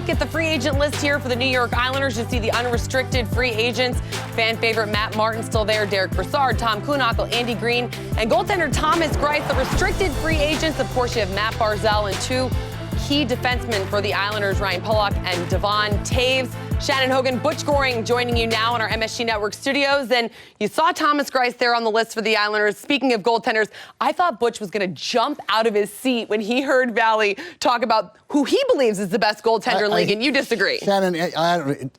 look at the free agent list here for the New York Islanders. You see the unrestricted free agents. Fan favorite Matt Martin still there. Derek Brassard, Tom Kuhnhackl, Andy Green, and goaltender Thomas Greiss. The restricted free agents, of course, you have Mat Barzal and two key defensemen for the Islanders, Ryan Pulock and Devon Toews. Shannon Hogan, Butch Goring joining you now in our MSG Network studios. And you saw Thomas Greiss there on the list for the Islanders. Speaking of goaltenders, I thought Butch was going to jump out of his seat when he heard Valley talk about who he believes is the best goaltender in the league, and you disagree. Shannon,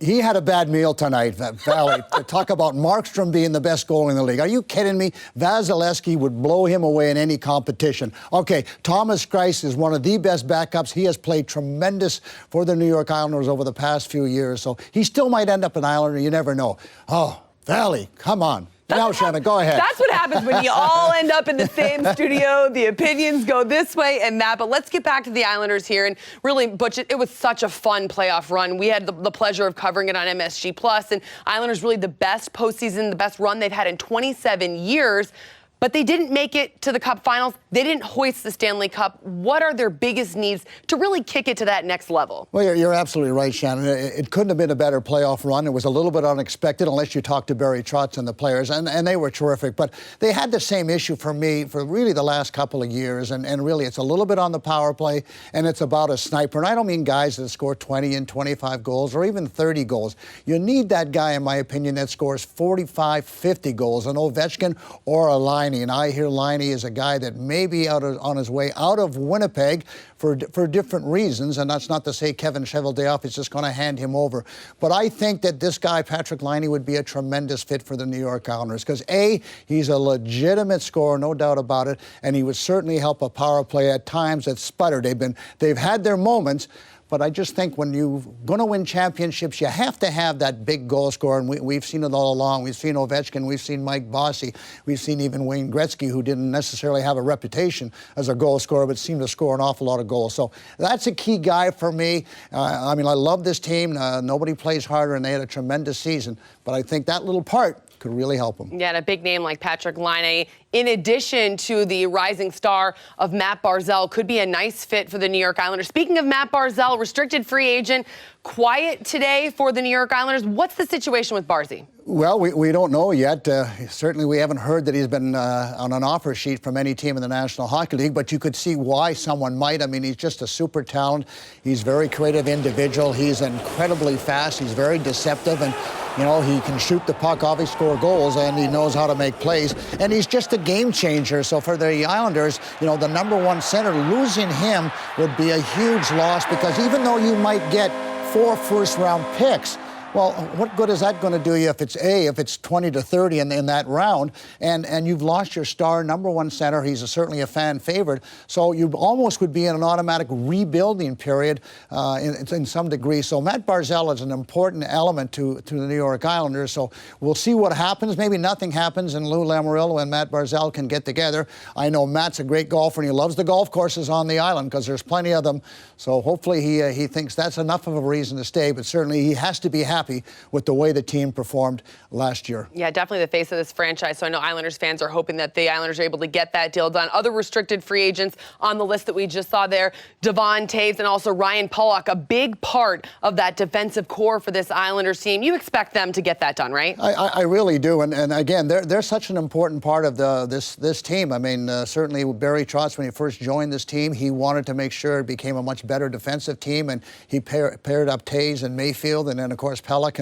he had a bad meal tonight, Valley. To talk about Markstrom being the best goalie in the league. Are you kidding me? Vasilevsky would blow him away in any competition. Okay, Thomas Greiss is one of the best backups. He has played tremendous for the New York Islanders over the past few years, so he still might end up an Islander. You never know. Oh, Valley, come on. Now, Shannon, go ahead. That's what happens when you all end up in the same studio. The opinions go this way and that. But let's get back to the Islanders here. And really, Butch, it was such a fun playoff run. We had the pleasure of covering it on MSG Plus. And Islanders really the best postseason, the best run they've had in 27 years. But they didn't make it to the Cup Finals. They didn't hoist the Stanley Cup. What are their biggest needs to really kick it to that next level? Well, you're absolutely right, Shannon. It couldn't have been a better playoff run. It was a little bit unexpected, unless you talk to Barry Trotz and the players, and they were terrific. But they had the same issue for me for really the last couple of years, and really it's a little bit on the power play, and it's about a sniper. And I don't mean guys that score 20 and 25 goals or even 30 goals. You need that guy, in my opinion, that scores 45, 50 goals, an Ovechkin or a Laine. And I hear Laine is a guy that may be on his way out of Winnipeg for different reasons, and that's not to say Kevin Cheveldayoff is just going to hand him over. But I think that this guy, Patrick Laine, would be a tremendous fit for the New York Islanders because, A, he's a legitimate scorer, no doubt about it, and he would certainly help a power play at times that sputter. They've had their moments. But I just think when you're going to win championships, you have to have that big goal scorer, and we've seen it all along. We've seen Ovechkin, we've seen Mike Bossy, we've seen even Wayne Gretzky, who didn't necessarily have a reputation as a goal scorer, but seemed to score an awful lot of goals. So that's a key guy for me. I mean, I love this team. Nobody plays harder, and they had a tremendous season. But I think that little part could really help them. Yeah, and a big name like Patrick Laine, in addition to the rising star of Mat Barzal, could be a nice fit for the New York Islanders. Speaking of Mat Barzal, restricted free agent, quiet today for the New York Islanders. What's the situation with Barzy? Well, we don't know yet. Certainly we haven't heard that he's been on an offer sheet from any team in the National Hockey League, but you could see why someone might. I mean, he's just a super talent. He's a very creative individual. He's incredibly fast. He's very deceptive, and you know, he can shoot the puck, obviously score goals, and he knows how to make plays. And he's just a game changer. So for the Islanders, you know, the #1 center, losing him would be a huge loss, because even though you might get 4 first-round picks, well, what good is that going to do you if it's 20 to 30 in that round, and you've lost your star #1 center? He's certainly a fan favorite. So you almost would be in an automatic rebuilding period in some degree. So Mat Barzal is an important element to the New York Islanders. So we'll see what happens. Maybe nothing happens, and Lou Lamoriello and Mat Barzal can get together. I know Matt's a great golfer, and he loves the golf courses on the island because there's plenty of them. So hopefully he thinks that's enough of a reason to stay. But certainly he has to be happy with the way the team performed last year. Yeah, definitely the face of this franchise. So I know Islanders fans are hoping that the Islanders are able to get that deal done. Other restricted free agents on the list that we just saw there, Devon Toews and also Ryan Pulock, a big part of that defensive core for this Islanders team. You expect them to get that done, right? I really do. And again, they're such an important part of this team. I mean, certainly Barry Trotz, when he first joined this team, he wanted to make sure it became a much better defensive team, and he paired up Toews and Mayfield, and then of course Pulock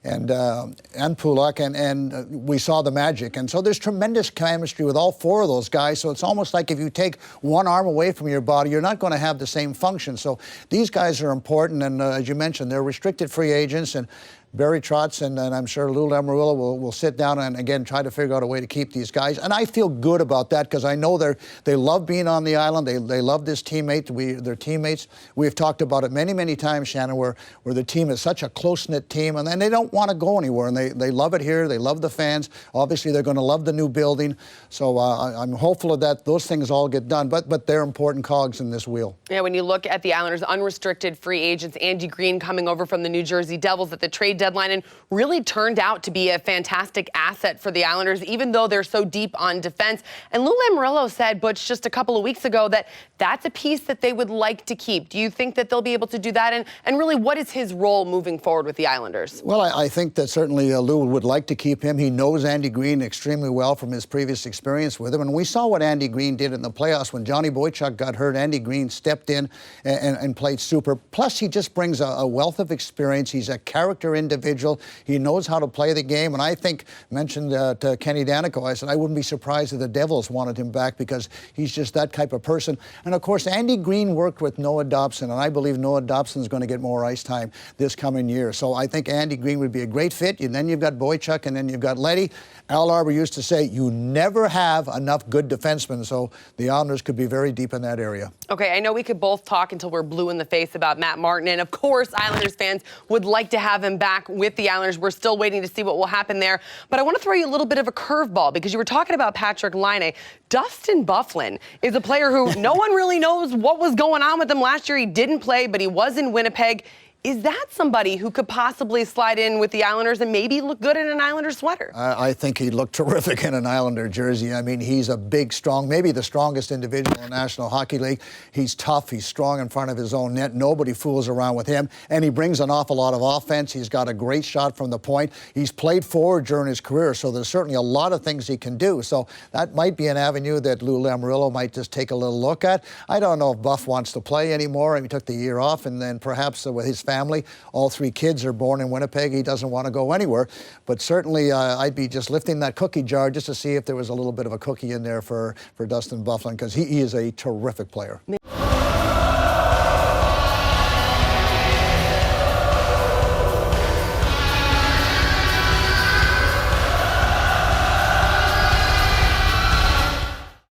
and Pulock, and we saw the magic. And so there's tremendous chemistry with all 4 of those guys. So it's almost like if you take one arm away from your body, you're not going to have the same function. So these guys are important, and as you mentioned, they're restricted free agents, and Barry Trotz and I'm sure Lou Lamoriello will sit down and, again, try to figure out a way to keep these guys. And I feel good about that because I know they love being on the island. They love this teammate. They're teammates. We've talked about it many, many times, Shannon, where the team is such a close-knit team, and they don't want to go anywhere. And they love it here. They love the fans. Obviously, they're going to love the new building. So I'm hopeful that those things all get done. But they're important cogs in this wheel. Yeah, when you look at the Islanders' unrestricted free agents, Andy Green coming over from the New Jersey Devils at the trade trade deadline and really turned out to be a fantastic asset for the Islanders, even though they're so deep on defense. And Lou Lamoriello said, Butch, just a couple of weeks ago that that's a piece that they would like to keep. Do you think that they'll be able to do that? And really, what is his role moving forward with the Islanders? Well, I think that certainly Lou would like to keep him. He knows Andy Green extremely well from his previous experience with him. And we saw what Andy Green did in the playoffs when Johnny Boychuk got hurt. Andy Green stepped in and played super. Plus, he just brings a wealth of experience. He's a character individual. He knows how to play the game. And I think, mentioned to Kenny Danico, I said, I wouldn't be surprised if the Devils wanted him back because he's just that type of person. And, of course, Andy Green worked with Noah Dobson, and I believe Noah Dobson is going to get more ice time this coming year. So I think Andy Green would be a great fit. And then you've got Boychuk, and then you've got Leddy. Al Arbor used to say, you never have enough good defensemen, so the Islanders could be very deep in that area. Okay, I know we could both talk until we're blue in the face about Matt Martin, and of course, Islanders fans would like to have him back with the Islanders. We're still waiting to see what will happen there, but I want to throw you a little bit of a curveball because you were talking about Patrick Laine. Dustin Byfuglien is a player who no one really knows what was going on with him last year. He didn't play, but he was in Winnipeg. Is that somebody who could possibly slide in with the Islanders and maybe look good in an Islander sweater? I think he'd look terrific in an Islander jersey. I mean, he's a big, strong, maybe the strongest individual in the National Hockey League. He's tough. He's strong in front of his own net. Nobody fools around with him. And he brings an awful lot of offense. He's got a great shot from the point. He's played forward during his career, so there's certainly a lot of things he can do. So that might be an avenue that Lou Lamoriello might just take a little look at. I don't know if Buff wants to play anymore. He took the year off, and then perhaps with his family, all three kids are born in Winnipeg. He doesn't want to go anywhere. But certainly I'd be just lifting that cookie jar just to see if there was a little bit of a cookie in there for Dustin Byfuglien because he is a terrific player.